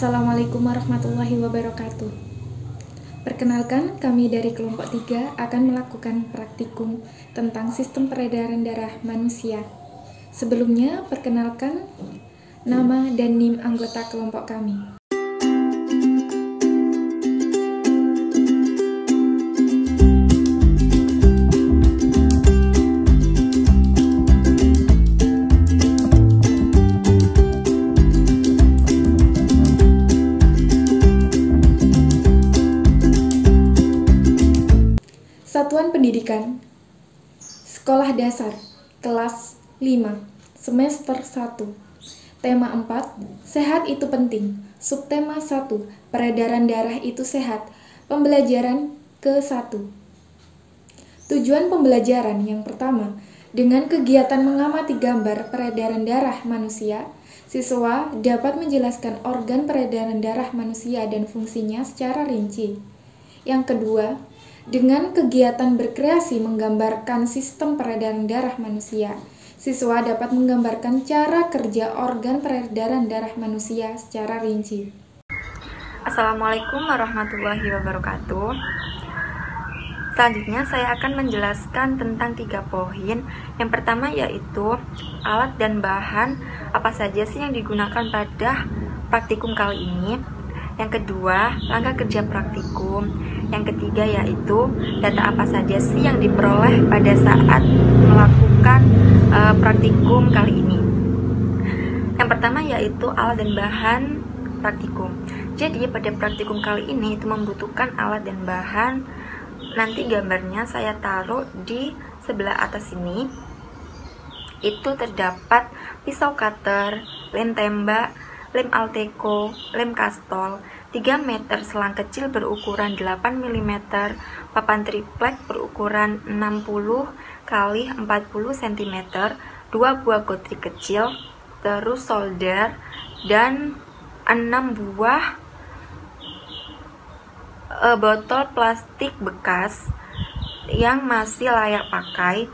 Assalamualaikum warahmatullahi wabarakatuh. Perkenalkan, kami dari kelompok 3 akan melakukan praktikum tentang sistem peredaran darah manusia. Sebelumnya, perkenalkan nama dan NIM anggota kelompok kami. Satuan Pendidikan Sekolah Dasar Kelas 5 Semester 1 Tema 4 Sehat itu penting. Subtema 1 Peredaran darah itu sehat. Pembelajaran ke-1. Tujuan pembelajaran yang pertama, dengan kegiatan mengamati gambar peredaran darah manusia, siswa dapat menjelaskan organ peredaran darah manusia dan fungsinya secara rinci. Yang kedua, dengan kegiatan berkreasi menggambarkan sistem peredaran darah manusia, siswa dapat menggambarkan cara kerja organ peredaran darah manusia secara rinci. Assalamualaikum warahmatullahi wabarakatuh. Selanjutnya saya akan menjelaskan tentang 3 poin. Yang pertama yaitu alat dan bahan apa saja sih yang digunakan pada praktikum kali ini. Yang kedua, langkah kerja praktikum. Yang ketiga yaitu data apa saja sih yang diperoleh pada saat melakukan praktikum kali ini. Yang pertama yaitu alat dan bahan praktikum. Jadi pada praktikum kali ini itu membutuhkan alat dan bahan. Nanti gambarnya saya taruh di sebelah atas ini. Itu terdapat pisau cutter, lem tembak, lem Alteco, lem Kastol, 3 meter selang kecil berukuran 8 mm, papan triplek berukuran 60 x 40 cm, 2 buah gotri kecil, terus solder, dan 6 buah botol plastik bekas yang masih layak pakai,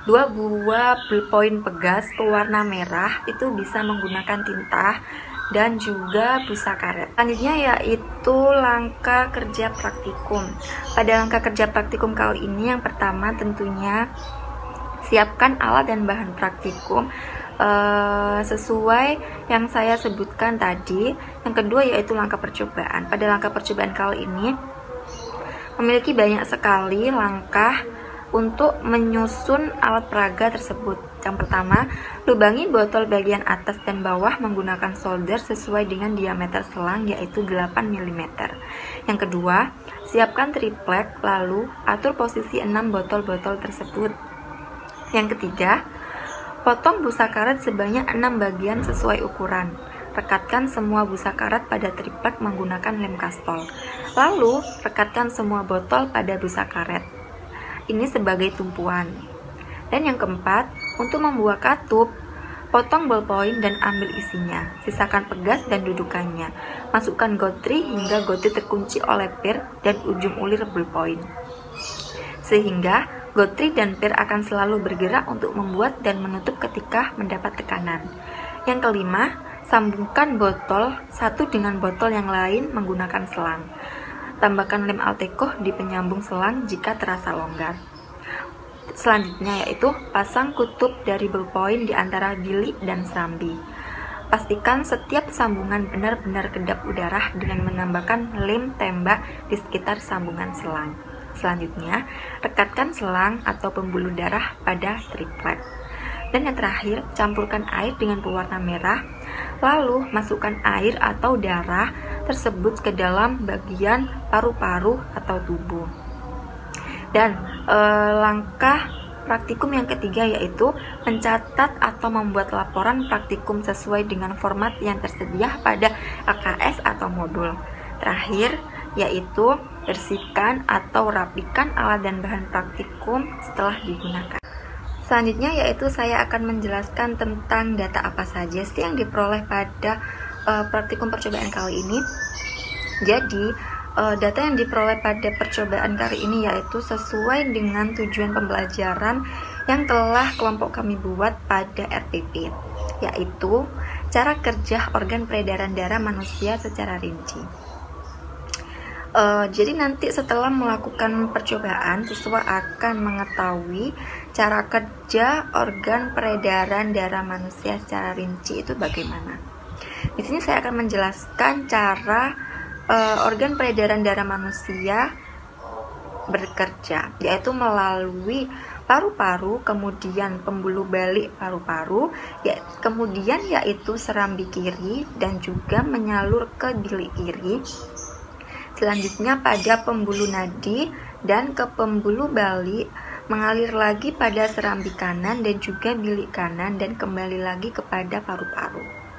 2 buah ballpoint pegas pewarna merah, itu bisa menggunakan tinta, dan juga busa karet. Selanjutnya yaitu langkah kerja praktikum. Pada langkah kerja praktikum kali ini yang pertama tentunya siapkan alat dan bahan praktikum sesuai yang saya sebutkan tadi. Yang kedua yaitu langkah percobaan. Pada langkah percobaan kali ini memiliki banyak sekali langkah untuk menyusun alat peraga tersebut. Yang pertama, lubangi botol bagian atas dan bawah menggunakan solder sesuai dengan diameter selang yaitu 8 mm. Yang kedua, siapkan triplek lalu atur posisi 6 botol-botol tersebut. Yang ketiga, potong busa karet sebanyak 6 bagian sesuai ukuran. Rekatkan semua busa karet pada triplek menggunakan lem Kastol. Lalu, rekatkan semua botol pada busa karet. Ini sebagai tumpuan. Dan yang keempat, untuk membuat katup, potong ballpoint dan ambil isinya. Sisakan pegas dan dudukannya. Masukkan gotri hingga gotri terkunci oleh pir dan ujung ulir ballpoint. Sehingga gotri dan pir akan selalu bergerak untuk membuat dan menutup ketika mendapat tekanan. Yang kelima, sambungkan botol satu dengan botol yang lain menggunakan selang. Tambahkan lem Alteco di penyambung selang jika terasa longgar. Selanjutnya yaitu pasang kutub dari ballpoint di antara bilik dan serambi. Pastikan setiap sambungan benar-benar kedap udara dengan menambahkan lem tembak di sekitar sambungan selang. Selanjutnya, rekatkan selang atau pembuluh darah pada triplek. Dan yang terakhir, campurkan air dengan pewarna merah, lalu masukkan air atau darah tersebut ke dalam bagian paru-paru atau tubuh. Dan langkah praktikum yang ketiga yaitu mencatat atau membuat laporan praktikum sesuai dengan format yang tersedia pada LKS atau modul. Terakhir yaitu bersihkan atau rapikan alat dan bahan praktikum setelah digunakan. Selanjutnya yaitu saya akan menjelaskan tentang data apa saja sih yang diperoleh pada praktikum percobaan kali ini. Jadi data yang diperoleh pada percobaan kali ini yaitu sesuai dengan tujuan pembelajaran yang telah kelompok kami buat pada RPP, yaitu cara kerja organ peredaran darah manusia secara rinci. Jadi nanti setelah melakukan percobaan, siswa akan mengetahui cara kerja organ peredaran darah manusia secara rinci itu bagaimana. Di sini saya akan menjelaskan cara organ peredaran darah manusia bekerja, yaitu melalui paru-paru, kemudian pembuluh balik paru-paru, kemudian yaitu serambi kiri dan juga menyalur ke bilik kiri. Selanjutnya pada pembuluh nadi dan ke pembuluh balik, mengalir lagi pada serambi kanan dan juga bilik kanan dan kembali lagi kepada paru-paru.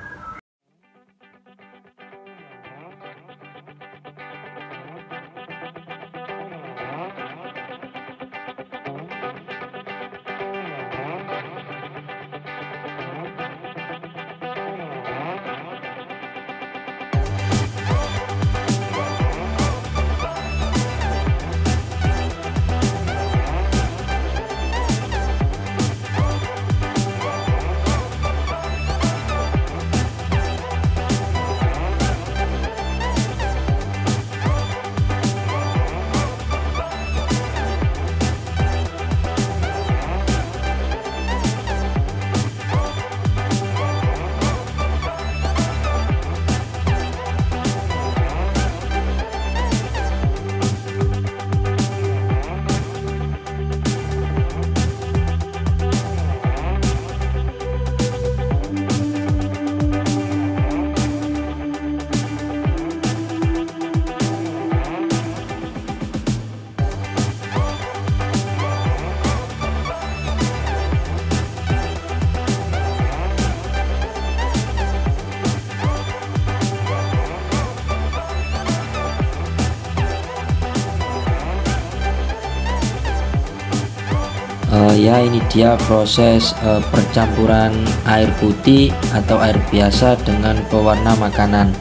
Ya, ini dia proses percampuran air putih atau air biasa dengan pewarna makanan.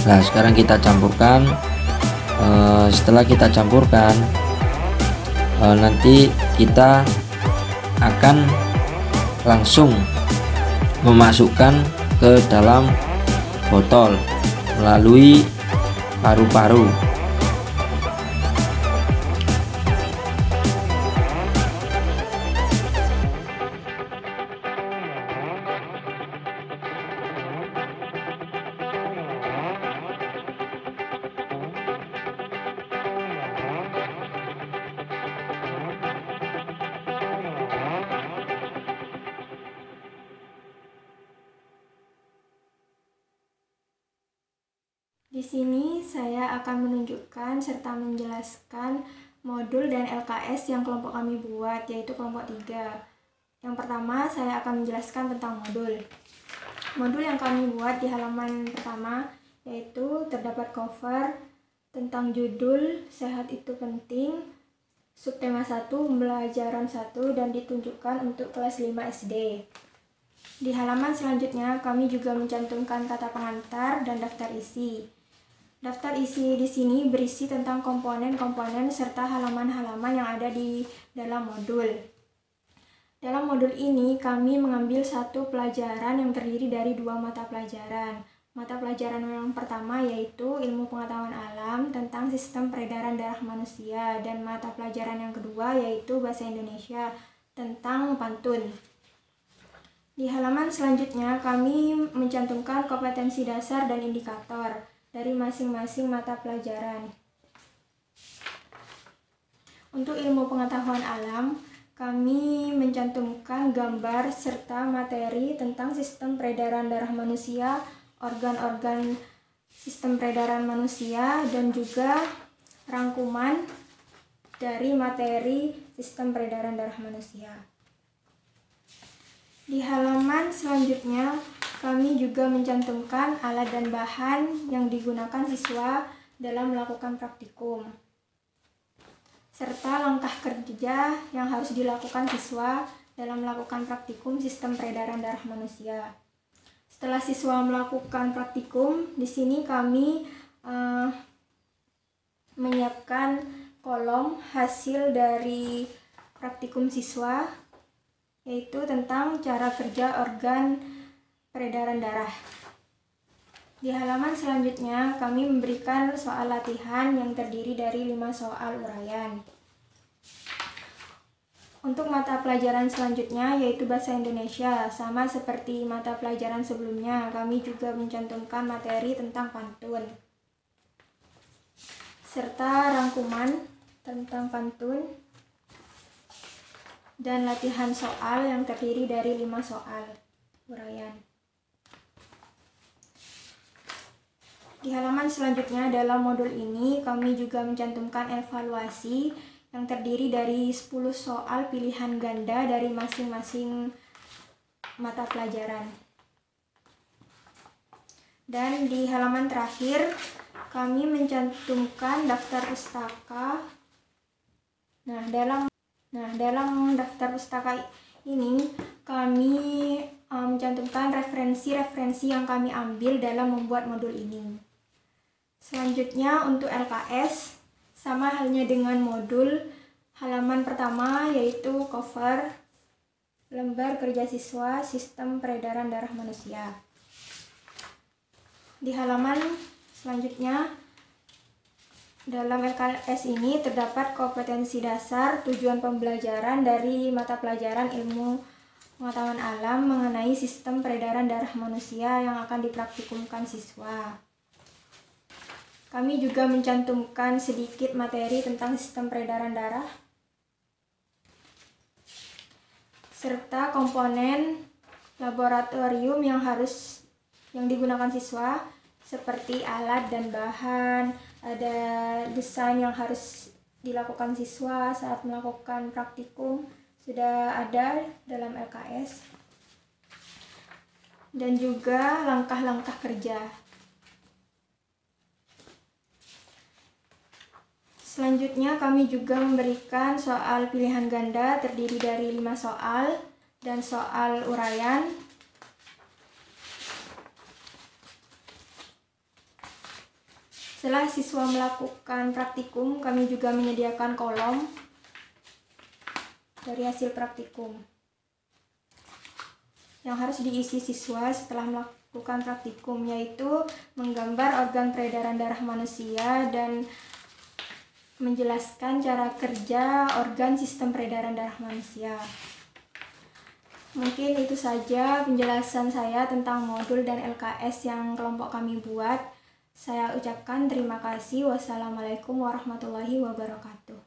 Nah, sekarang kita campurkan. Setelah kita campurkan, nanti kita akan langsung memasukkan ke dalam botol melalui paru-paru. Di sini saya akan menunjukkan serta menjelaskan modul dan LKS yang kelompok kami buat, yaitu kelompok 3. Yang pertama, saya akan menjelaskan tentang modul. Modul yang kami buat di halaman pertama, yaitu terdapat cover tentang judul Sehat Itu Penting, subtema 1, pembelajaran 1, dan ditunjukkan untuk kelas 5 SD. Di halaman selanjutnya, kami juga mencantumkan kata pengantar dan daftar isi. Daftar isi di sini berisi tentang komponen-komponen serta halaman-halaman yang ada di dalam modul. Dalam modul ini, kami mengambil satu pelajaran yang terdiri dari 2 mata pelajaran. Mata pelajaran yang pertama yaitu Ilmu Pengetahuan Alam tentang Sistem Peredaran Darah Manusia, dan mata pelajaran yang kedua yaitu Bahasa Indonesia tentang pantun. Di halaman selanjutnya, kami mencantumkan kompetensi dasar dan indikator dari masing-masing mata pelajaran. Untuk ilmu pengetahuan alam, kami mencantumkan gambar serta materi tentang sistem peredaran darah manusia, organ-organ sistem peredaran manusia, dan juga rangkuman dari materi sistem peredaran darah manusia. Di halaman selanjutnya, kami juga mencantumkan alat dan bahan yang digunakan siswa dalam melakukan praktikum, serta langkah kerja yang harus dilakukan siswa dalam melakukan praktikum sistem peredaran darah manusia. Setelah siswa melakukan praktikum, di sini kami menyiapkan kolom hasil dari praktikum siswa, yaitu tentang cara kerja organ peredaran darah. Di halaman selanjutnya, kami memberikan soal latihan yang terdiri dari 5 soal uraian. Untuk mata pelajaran selanjutnya, yaitu Bahasa Indonesia, sama seperti mata pelajaran sebelumnya, kami juga mencantumkan materi tentang pantun, serta rangkuman tentang pantun, dan latihan soal yang terdiri dari 5 soal uraian. Di halaman selanjutnya dalam modul ini kami juga mencantumkan evaluasi yang terdiri dari 10 soal pilihan ganda dari masing-masing mata pelajaran. Dan di halaman terakhir kami mencantumkan daftar pustaka. Nah, dalam daftar pustaka ini kami mencantumkan referensi-referensi yang kami ambil dalam membuat modul ini. Selanjutnya untuk LKS, sama halnya dengan modul, halaman pertama yaitu cover lembar kerja siswa sistem peredaran darah manusia. Di halaman selanjutnya dalam LKS ini terdapat kompetensi dasar tujuan pembelajaran dari mata pelajaran ilmu pengetahuan alam mengenai sistem peredaran darah manusia yang akan dipraktikumkan siswa. Kami juga mencantumkan sedikit materi tentang sistem peredaran darah, serta komponen laboratorium yang digunakan siswa, seperti alat dan bahan, ada desain yang harus dilakukan siswa saat melakukan praktikum, sudah ada dalam LKS, dan juga langkah-langkah kerja. Selanjutnya kami juga memberikan soal pilihan ganda terdiri dari 5 soal dan soal uraian. Setelah siswa melakukan praktikum, kami juga menyediakan kolom dari hasil praktikum yang harus diisi siswa setelah melakukan praktikum, yaitu menggambar organ peredaran darah manusia dan menjelaskan cara kerja organ sistem peredaran darah manusia. Mungkin itu saja penjelasan saya tentang modul dan LKS yang kelompok kami buat. Saya ucapkan terima kasih. Wassalamualaikum warahmatullahi wabarakatuh.